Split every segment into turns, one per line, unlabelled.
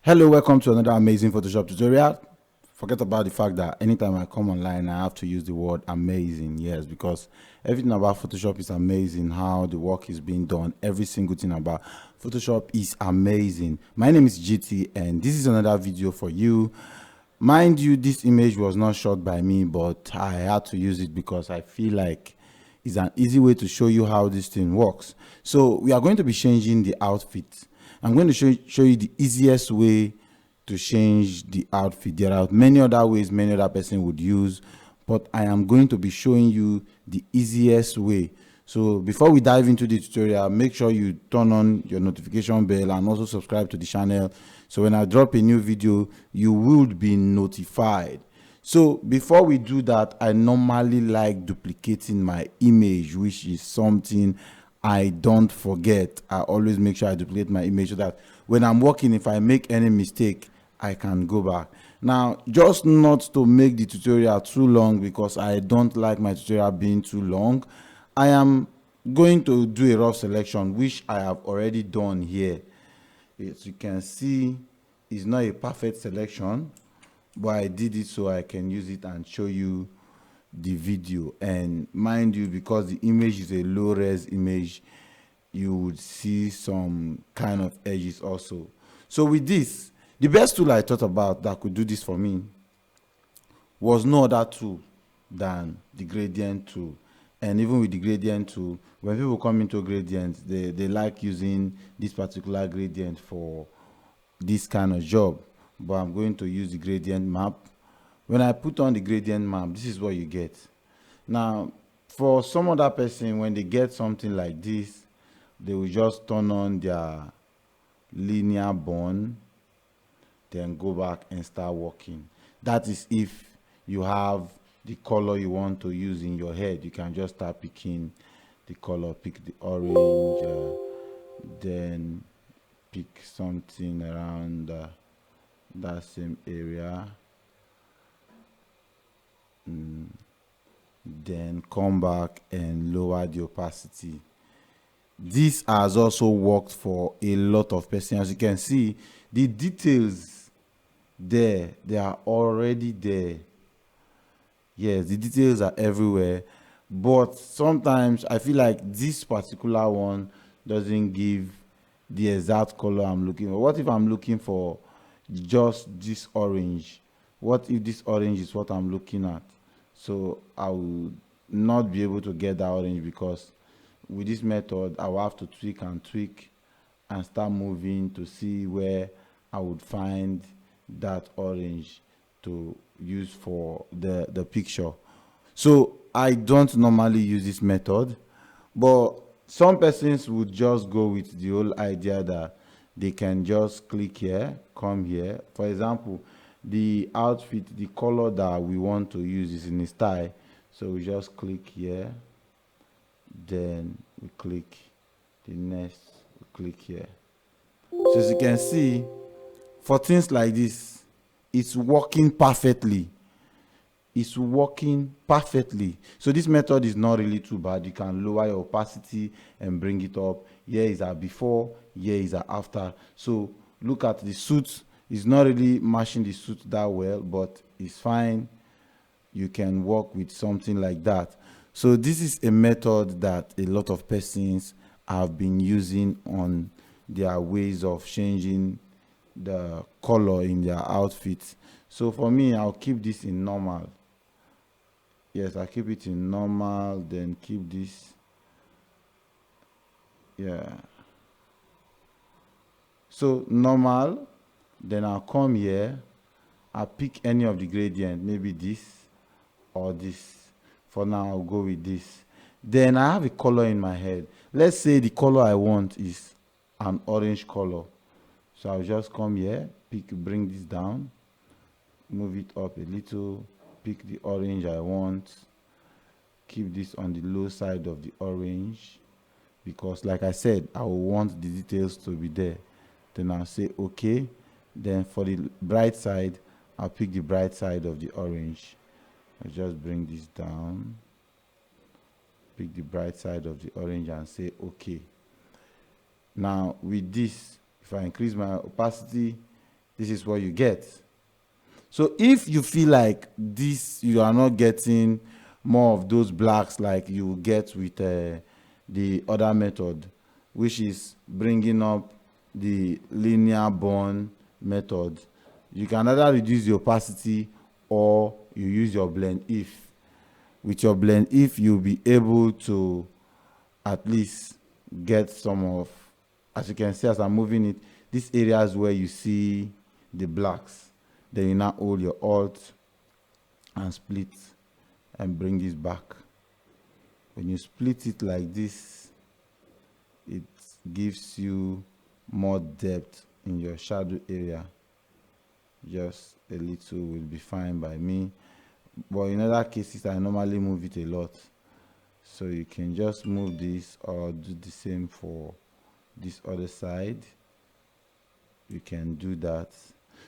Hello, welcome to another amazing Photoshop tutorial. Forget about the fact that anytime I come online, I have to use the word amazing. Yes, because everything about Photoshop is amazing. How the work is being done, every single thing about Photoshop is amazing. My name is Geetee, and this is another video for you. Mind you, this image was not shot by me, but I had to use it because I feel like it's an easy way to show you how this thing works. So we are going to be changing the outfit. I'm going to show you the easiest way to change the outfit. There are many other ways many other person would use, but I am going to be showing you the easiest way. So before we dive into the tutorial, make sure you turn on your notification bell and also subscribe to the channel. So when I drop a new video, you will be notified. So before we do that, I normally like duplicating my image, which is something I don't forget. I always make sure I duplicate my image so that when I'm working, if I make any mistake, I can go back. Now, just not to make the tutorial too long, because I don't like my tutorial being too long, I am going to do a rough selection, which I have already done here. As you can see, it's not a perfect selection, but I did it so I can use it and show you the video. And mind you, because the image is a low res image, you would see some kind of edges also. So with this, the best tool I thought about that could do this for me was no other tool than the gradient tool. And even with the gradient tool, when people come into gradients, they like using this particular gradient for this kind of job. But I'm going to use the gradient map. When I put on the gradient map, this is what you get. Now, for some other person, when they get something like this, they will just turn on their linear bond, then go back and start working. That is if you have the color you want to use in your head. You can just start picking the color, pick the orange, then pick something around that same area, then come back and lower the opacity. This has also worked for a lot of persons. As you can see, the details there, they are already there. Yes, the details are everywhere, but sometimes I feel like this particular one doesn't give the exact color I'm looking for. What if I'm looking for just this orange? What if this orange is what I'm looking at? So I will not be able to get that orange, because with this method I will have to tweak and start moving to see where I would find that orange to use for the picture. So I don't normally use this method, but some persons would just go with the whole idea that they can just click here, come here. For example, the outfit, the color that we want to use is in a style, so we just click here, then we click the next, we click here. So as you can see, for things like this, it's working perfectly. It's working perfectly. So this method is not really too bad. You can lower your opacity and bring it up. Here is our before, here is our after. So look at the suit. It's not really matching the suit that well, but it's fine. You can work with something like that. So this is a method that a lot of persons have been using on their ways of changing the color in their outfits. So for me, I'll keep this in normal. Yes, I keep it in normal, then keep this. Yeah. So normal, then I'll come here. I'll pick any of the gradient, maybe this or this. For now, I'll go with this. Then I have a color in my head. Let's say the color I want is an orange color. So I'll just come here, bring this down, move it up a little, pick the orange I want, keep this on the low side of the orange, because like I said, I will want the details to be there. Then I'll say okay. Then for the bright side, I'll pick the bright side of the orange. I'll just bring this down, pick the bright side of the orange and say okay. Now with this, if I increase my opacity, this is what you get. So if you feel like this, you are not getting more of those blacks like you get with the other method, which is bringing up the linear bond method, you can either reduce the opacity or you use your blend if. With your blend if, you'll be able to at least get some of, as you can see as I'm moving it, these areas where you see the blacks. Then you now hold your alt and split and bring this back. When you split it like this, it gives you more depth in your shadow area. Just a little will be fine by me, but in other cases I normally move it a lot, so you can just move this or do the same for this other side. You can do that.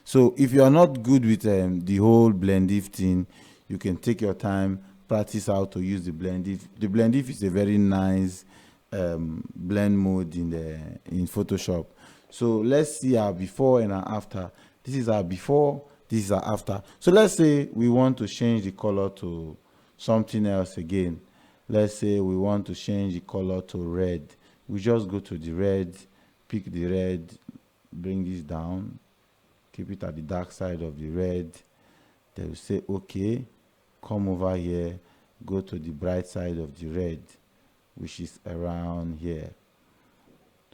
So if you are not good with the whole blend if thing, you can take your time, practice how to use the blend if. The blend if is a very nice blend mode in Photoshop. So let's see our before and our after. This is our before, this is our after. So let's say we want to change the color to something else again. Let's say we want to change the color to red. We just go to the red, pick the red, bring this down, keep it at the dark side of the red. Then we say okay, come over here, go to the bright side of the red, which is around here.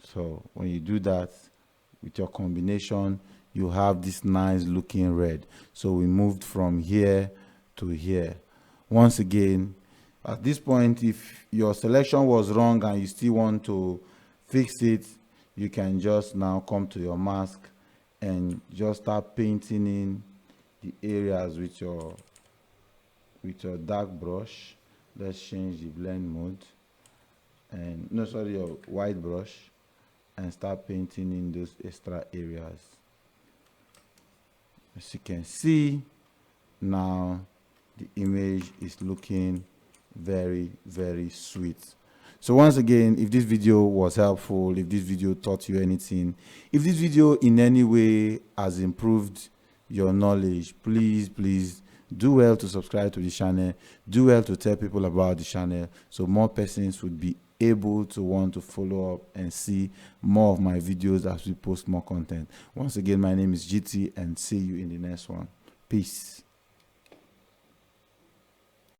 So when you do that with your combination, you have this nice looking red. So we moved from here to here. Once again, at this point, if your selection was wrong and you still want to fix it, you can just now come to your mask and just start painting in the areas with your dark brush. Let's change the blend mode, and no, sorry, your white brush, and start painting in those extra areas. As you can see, now the image is looking very, very sweet. So once again, if this video was helpful, if this video taught you anything, if this video in any way has improved your knowledge, please do well to subscribe to the channel, do well to tell people about the channel, so more persons would be able to want to follow up and see more of my videos as we post more content. Once again, my name is Geetee, and see you in the next one. Peace.